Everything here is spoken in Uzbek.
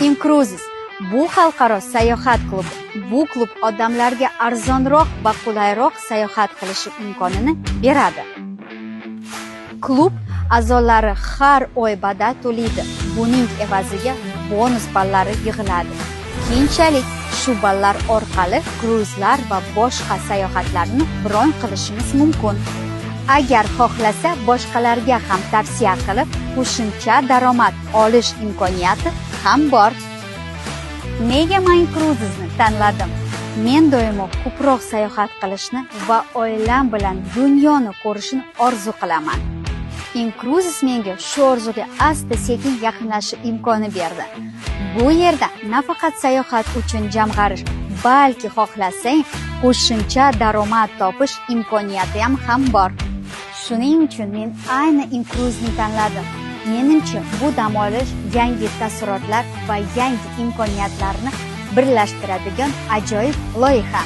Incruises bu xalqaro sayohat klubi. Bu klub odamlarga arzonroq va qulayroq sayohat qilish imkonini beradi. Klub a'zolari har oy badal to'laydi. Buning evaziga bonus ballari yig'iladi. Keyinchalik shu ballar orqali kruizlar va boshqa sayohatlarni bron qilishimiz mumkin. Agar xohlasa, boshqalarga ham tavsiya qilib, qo'shimcha daromad olish imkoniyati ham bor. Nega men Cruises'ni tanladim? Men doimo ko'proq sayohat qilishni va oilam bilan dunyoni ko'rishni orzu qilaman. Cruises menga shu orzuga asta-sekin yaqinlashish imkoni berdi. Bu yerda nafaqat sayohat uchun jamg'arish, balki xohlasang, qo'shimcha daromad topish imkoniyati ham bor. Shuning uchun men ayni Cruises'ni tanladim. Menimcha bu dam olish yangi taassurotlar va yangi imkoniyatlarni birlashtiradigan ajoyib loyiha.